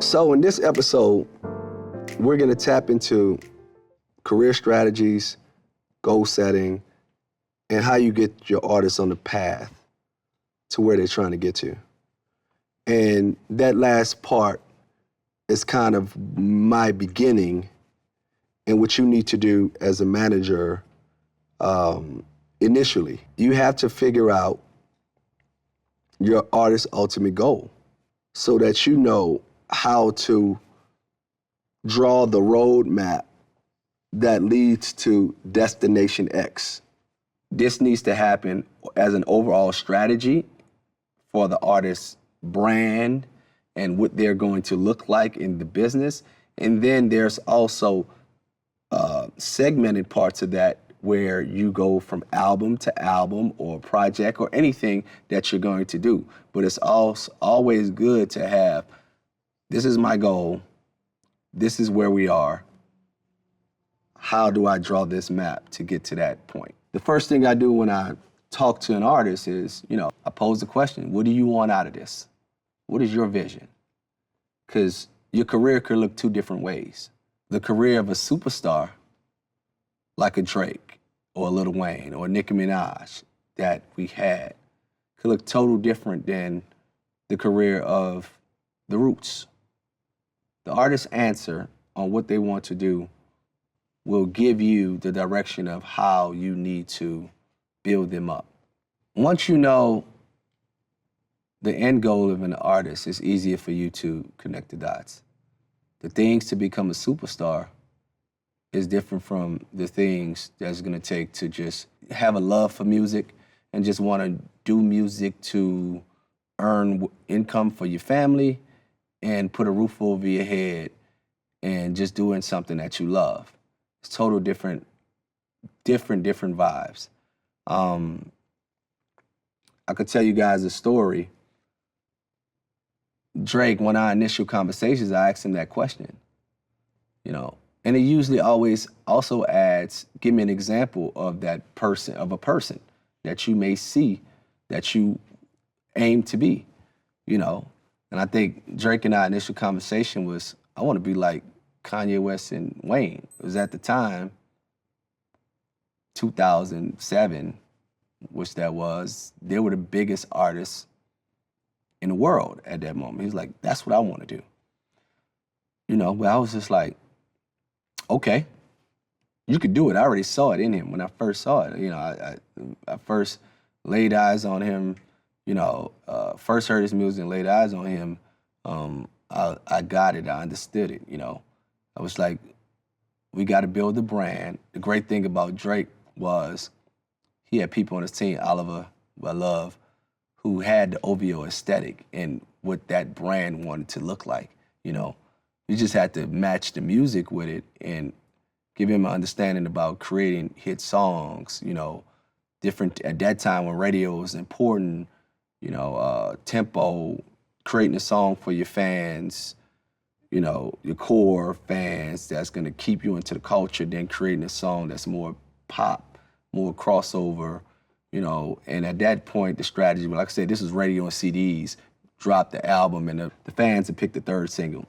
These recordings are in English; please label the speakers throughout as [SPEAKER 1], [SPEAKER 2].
[SPEAKER 1] So in this episode, we're gonna tap into career strategies, goal setting, and how you get your artists on the path to where they're trying to get to. And that last part is kind of my beginning and what you need to do as a manager initially. You have to figure out your artist's ultimate goal so that you know how to draw the roadmap that leads to Destination X. This needs to happen as an overall strategy for the artist's brand and what they're going to look like in the business. And then there's also segmented parts of that where you go from album to album or project or anything that you're going to do. But it's also always good to have, this is my goal, this is where we are, how do I draw this map to get to that point? The first thing I do when I talk to an artist is, I pose the question, what do you want out of this? What is your vision? Because your career could look two different ways. The career of a superstar, like a Drake or a Lil Wayne or Nicki Minaj that we had, could look totally different than the career of the Roots. The artist's answer on what they want to do will give you the direction of how you need to build them up. Once you know the end goal of an artist, it's easier for you to connect the dots. The things to become a superstar is different from the things that's gonna take to just have a love for music and just wanna do music to earn income for your family and put a roof over your head and just doing something that you love. It's total different vibes. I could tell you guys a story. Drake, one of our initial conversations, I asked him that question, and it usually always also adds, give me an example of that person, of a person that you may see, that you aim to be, And I think Drake and our initial conversation was, I want to be like Kanye West and Wayne. It was at the time, 2007, which that was, they were the biggest artists in the world at that moment. He's like, that's what I want to do. But I was just like, okay, you could do it. I already saw it in him when I first saw it. I first laid eyes on him, first heard his music and laid eyes on him. I got it, I understood it, I was like, we got to build the brand. The great thing about Drake was he had people on his team, Oliver, who I love, who had the OVO aesthetic and what that brand wanted to look like, You just had to match the music with it and give him an understanding about creating hit songs, different, at that time when radio was important, tempo, creating a song for your fans, your core fans that's gonna keep you into the culture, then creating a song that's more pop, more crossover, and at that point, the strategy, like I said, this was radio and CDs, drop the album and the fans would pick the third single.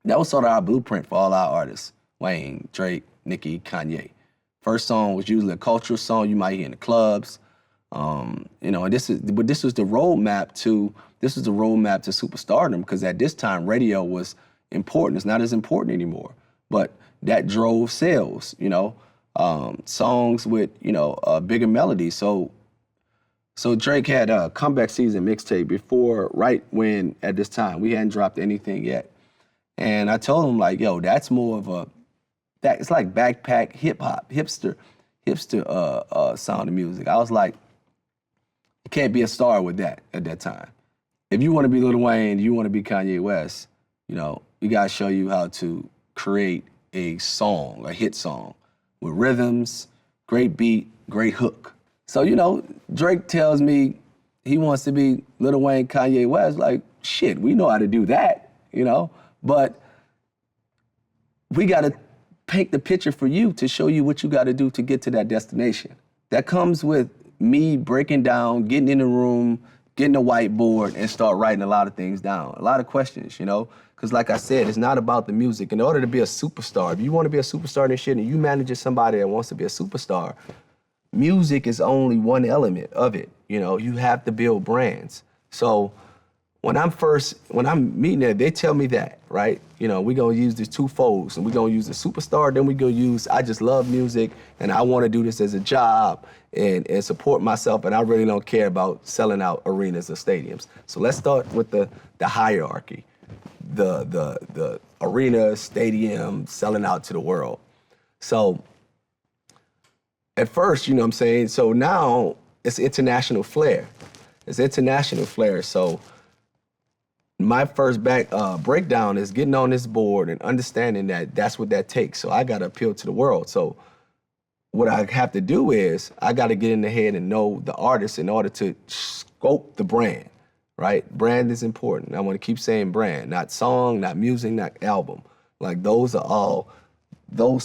[SPEAKER 1] That was sort of our blueprint for all our artists, Wayne, Drake, Nicki, Kanye. First song was usually a cultural song you might hear in the clubs, and this was the roadmap to superstardom, because at this time, radio was important. It's not as important anymore, but that drove sales, songs with, a bigger melody. So Drake had a comeback season mixtape right when, at this time, we hadn't dropped anything yet. And I told him, like, yo, that's more of it's like backpack hip-hop, hipster sound of music. I was like, you can't be a star with that at that time. If you want to be Lil Wayne, you want to be Kanye West, we got to show you how to create a song, a hit song, with rhythms, great beat, great hook. So, Drake tells me he wants to be Lil Wayne, Kanye West. Like, shit, we know how to do that, But we got to paint the picture for you to show you what you got to do to get to that destination. That comes with me breaking down, getting in the room, getting a whiteboard and start writing a lot of things down, a lot of questions, you know? Because like I said, it's not about the music. In order to be a superstar, if you want to be a superstar in this shit and you manage somebody that wants to be a superstar, music is only one element of it. You know, you have to build brands. So when I'm meeting there, they tell me that, right? You know, we're gonna use these two folds, and we're gonna use the superstar, then we're gonna use, I just love music and I wanna do this as a job and support myself, and I really don't care about selling out arenas or stadiums. So let's start with the hierarchy. The arena, stadium, selling out to the world. So at first, you know what I'm saying? So now it's international flair. It's international flair. So my first breakdown is getting on this board and understanding that that's what that takes. So I got to appeal to the world. So what I have to do is I got to get in the head and know the artist in order to scope the brand, right? Brand is important. I want to keep saying brand, not song, not music, not album. Like those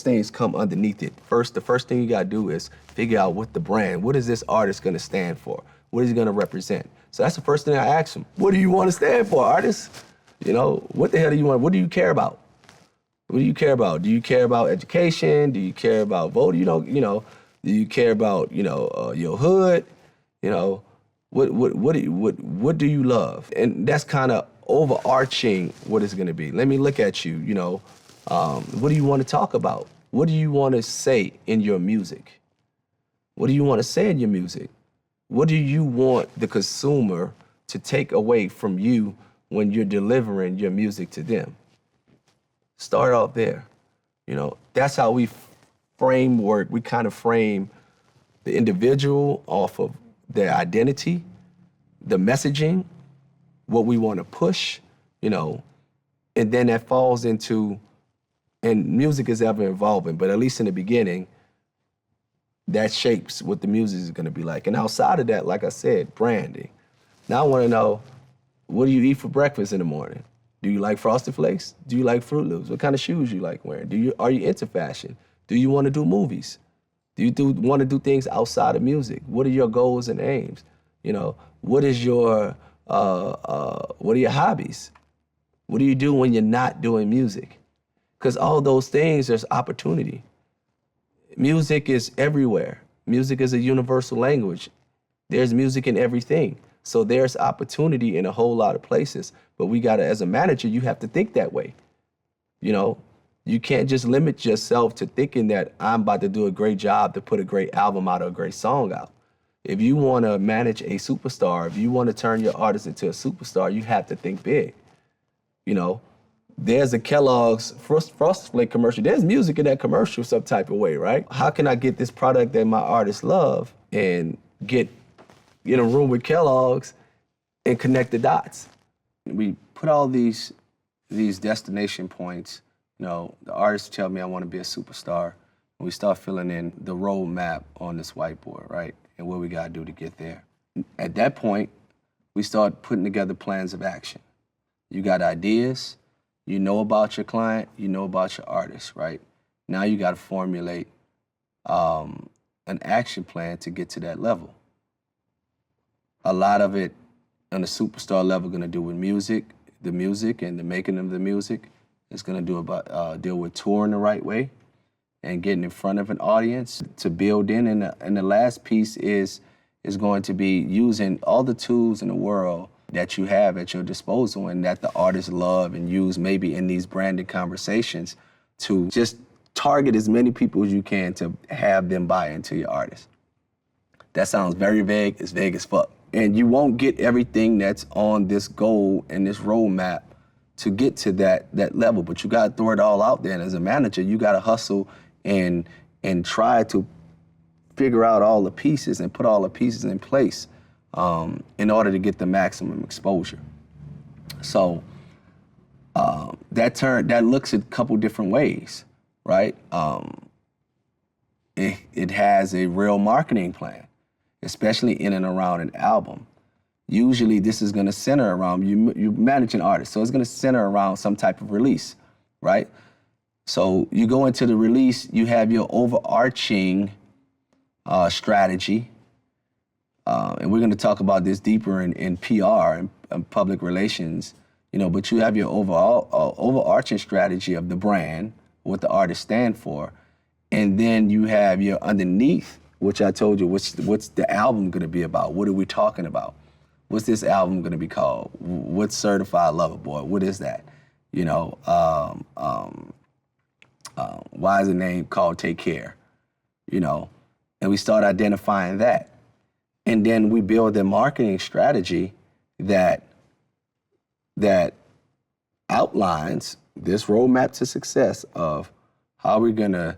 [SPEAKER 1] things come underneath it. The first thing you got to do is figure out what the brand, what is this artist going to stand for? What is he going to represent? So that's the first thing I ask him. What do you want to stand for, artist? You know, what the hell do you want? What do you care about? What do you care about? Do you care about education? Do you care about voting? Do you care about, your hood? You know, what do you love? And that's kind of overarching what it's going to be. Let me look at you, what do you want to talk about? What do you want to say in your music? What do you want to say in your music? What do you want the consumer to take away from you when you're delivering your music to them? Start off there. That's how we we kind of frame the individual off of their identity, the messaging, what we want to push, and then that falls into, and music is ever evolving, but at least in the beginning, that shapes what the music is going to be like. And outside of that, like I said, branding. Now I want to know, what do you eat for breakfast in the morning? Do you like Frosted Flakes? Do you like Fruit Loops? What kind of shoes you like wearing? Are you into fashion? Do you want to do movies? Do you want to do things outside of music? What are your goals and aims? What are your hobbies? What do you do when you're not doing music? Because all those things, there's opportunity. Music is everywhere. Music is a universal language. There's music in everything. So there's opportunity in a whole lot of places. But we gotta, as a manager, you have to think that way. You can't just limit yourself to thinking that I'm about to do a great job to put a great album out or a great song out. If you wanna manage a superstar, if you wanna turn your artist into a superstar, you have to think big. There's a Kellogg's Frosted Flake commercial. There's music in that commercial some type of way, right? How can I get this product that my artists love and get in a room with Kellogg's and connect the dots? We put all these destination points. The artists tell me I want to be a superstar. And we start filling in the roadmap on this whiteboard, right? And what we got to do to get there. At that point, we start putting together plans of action. You got ideas. You know about your client, you know about your artist, right? Now you got to formulate an action plan to get to that level. A lot of it on the superstar level going to do with the music and the making of the music. It's going to deal with touring the right way and getting in front of an audience to build in. And the last piece is going to be using all the tools in the world that you have at your disposal and that the artists love and use maybe in these branded conversations to just target as many people as you can to have them buy into your artist. That sounds very vague. It's vague as fuck. And you won't get everything that's on this goal and this roadmap to get to that level, but you gotta throw it all out there. And as a manager, you gotta hustle and try to figure out all the pieces and put all the pieces in place in order to get the maximum exposure. So that looks at a couple different ways, right? It has a real marketing plan, especially in and around an album. Usually this is gonna center around, you manage an artist, so it's gonna center around some type of release, right? So you go into the release, you have your overarching strategy, and we're going to talk about this deeper in PR and public relations, but you have your overarching strategy of the brand, what the artists stand for, and then you have your underneath, which I told you, what's the album going to be about? What are we talking about? What's this album going to be called? What's Certified Lover Boy? What is that? Why is the name called Take Care? And we start identifying that. And then we build a marketing strategy that outlines this roadmap to success of how we're gonna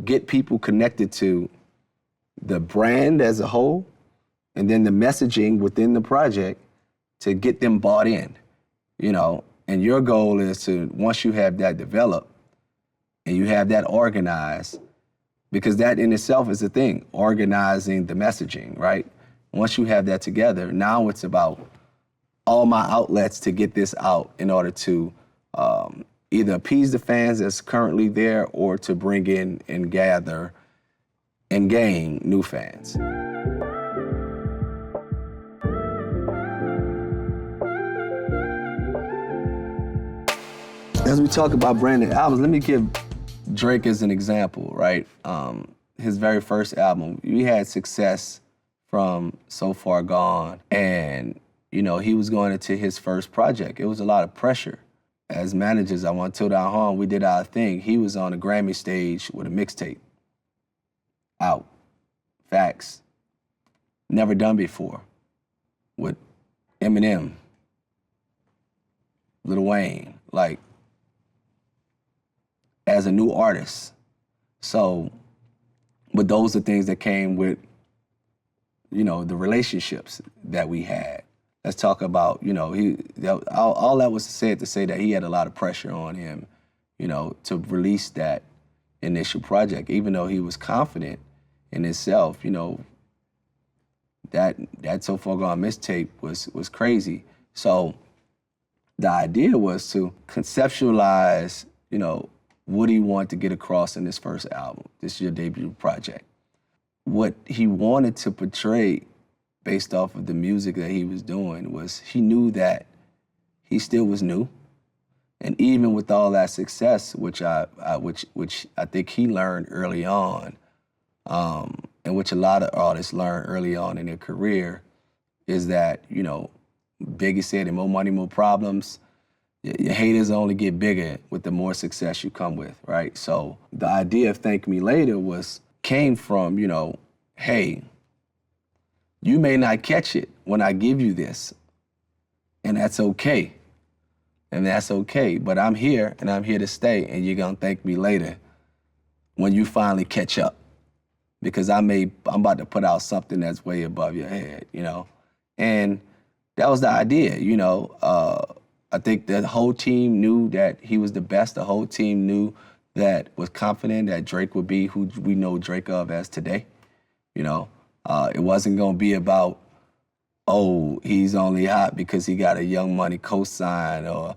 [SPEAKER 1] get people connected to the brand as a whole, and then the messaging within the project to get them bought in, And your goal is to, once you have that developed and you have that organized, because that in itself is the thing, organizing the messaging, right? Once you have that together, now it's about all my outlets to get this out in order to either appease the fans that's currently there or to bring in and gather and gain new fans. As we talk about branded albums, let me give Drake as an example, right? His very first album, we had success from So Far Gone, and he was going into his first project. It was a lot of pressure. As managers, I want to Till Down Home, we did our thing. He was on a Grammy stage with a mixtape out. Facts. Never done before. With Eminem, Lil Wayne, as a new artist. So, but those are things that came with, the relationships that we had. Let's talk about, all that was said to say that he had a lot of pressure on him, to release that initial project, even though he was confident in himself, that So Far Gone mixtape was crazy. So the idea was to conceptualize, what he wanted to get across in this first album. This is your debut project. What he wanted to portray based off of the music that he was doing was he knew that he still was new. And even with all that success, which I think he learned early on, and which a lot of artists learn early on in their career, is that, Biggie said, more money, more problems. Your haters only get bigger with the more success you come with, right? So the idea of Thank Me Later came from, hey, you may not catch it when I give you this, and that's okay. And that's okay, but I'm here, and I'm here to stay, and you're gonna thank me later when you finally catch up. Because I'm about to put out something that's way above your head, And that was the idea, I think the whole team knew that he was the best. The whole team knew that, was confident that Drake would be who we know Drake of as today. It wasn't going to be about, oh, he's only hot because he got a Young Money cosign, or,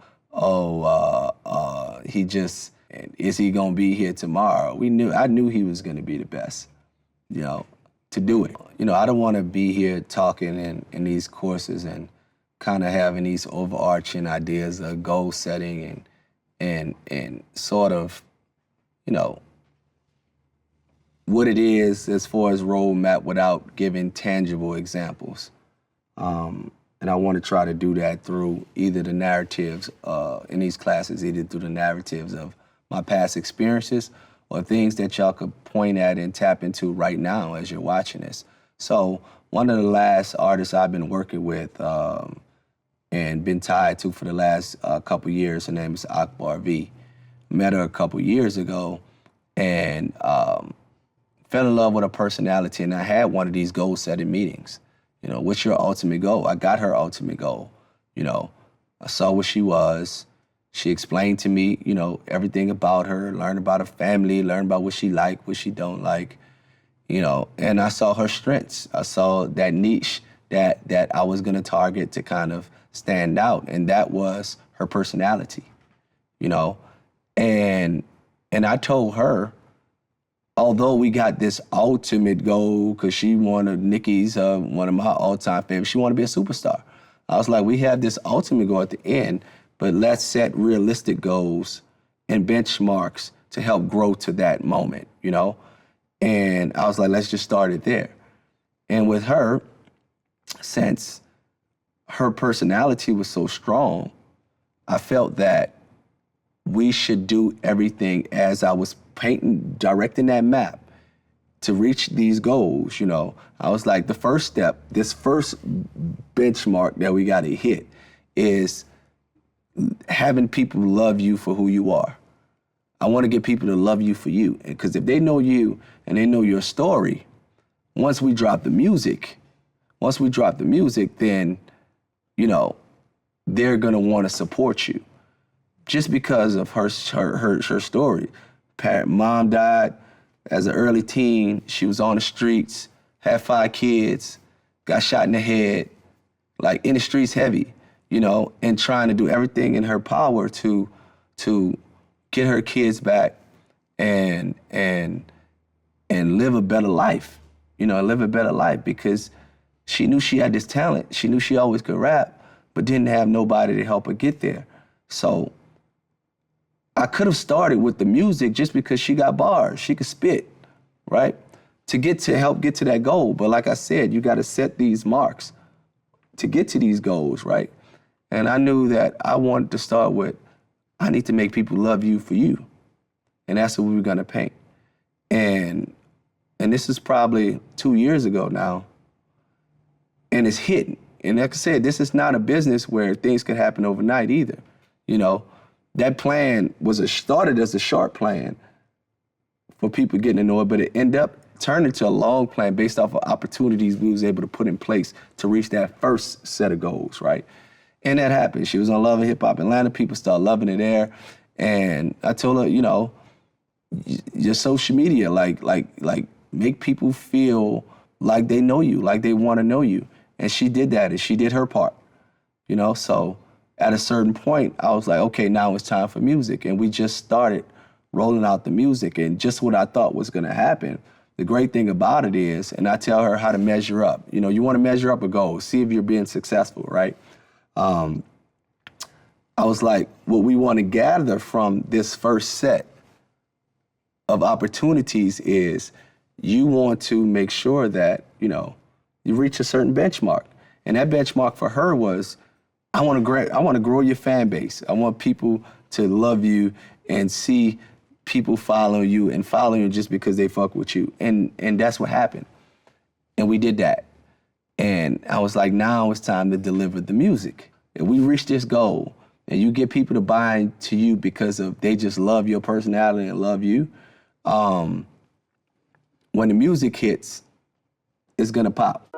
[SPEAKER 1] is he going to be here tomorrow? I knew he was going to be the best, to do it. I don't want to be here talking in these courses and kind of having these overarching ideas of goal setting and sort of, what it is as far as roadmap without giving tangible examples. And I want to try to do that through either the narratives in these classes, either through the narratives of my past experiences or things that y'all could point at and tap into right now as you're watching this. So one of the last artists I've been working with and been tied to for the last couple years, her name is Akbar V. Met her a couple years ago and fell in love with her personality, and I had one of these goal-setting meetings. What's your ultimate goal? I got her ultimate goal. I saw what she was. She explained to me, everything about her, learned about her family, learned about what she liked, what she don't like, and I saw her strengths. I saw that niche that I was gonna target to kind of stand out, and that was her personality, and I told her, although we got this ultimate goal, because Nikki's one of my all-time favorites, she wanted to be a superstar. I was like, we have this ultimate goal at the end, but let's set realistic goals and benchmarks to help grow to that moment, you know? And I was like, let's just start it there. And with her, since her personality was so strong, I felt that we should do everything as I was directing that map to reach these goals, you know. I was like, the first step, this first benchmark that we gotta hit is having people love you for who you are. I wanna get people to love you for you. Because if they know you and they know your story, once we drop the music, then, you know, they're gonna wanna support you. Just because of her story. Mom died as an early teen. She was on the streets, had 5 kids, got shot in the head, like in the streets heavy, you know, and trying to do everything in her power to get her kids back and live a better life, you know, live a better life, because she knew she had this talent. She knew she always could rap, but didn't have nobody to help her get there. So I could have started with the music just because she got bars, she could spit, right? To help get to that goal. But like I said, you gotta set these marks to get to these goals, right? And I knew that I wanted to start with, I need to make people love you for you. And that's what we were gonna paint. And this is probably 2 years ago now, and it's hitting. And like I said, this is not a business where things can happen overnight either, you know? That plan started as a short plan for people getting to know it, but it ended up turning into a long plan based off of opportunities we was able to put in place to reach that first set of goals, right? And that happened. She was on Love and Hip Hop Atlanta. People started loving it there. And I told her, you know, your social media, like make people feel like they know you, like they want to know you. And she did that, and she did her part, you know? So at a certain point, I was like, okay, now it's time for music. And we just started rolling out the music, and just what I thought was gonna happen. The great thing about it is, and I tell her how to measure up. You know, you wanna measure up a goal, see if you're being successful, right? I was like, what we wanna gather from this first set of opportunities is you want to make sure that, you know, you reach a certain benchmark. And that benchmark for her was, I want to grow your fan base. I want people to love you and see people follow you and follow you just because they fuck with you. And that's what happened. And we did that. And I was like, now it's time to deliver the music. If we reach this goal and you get people to buy into you because of they just love your personality and love you, when the music hits, it's gonna pop.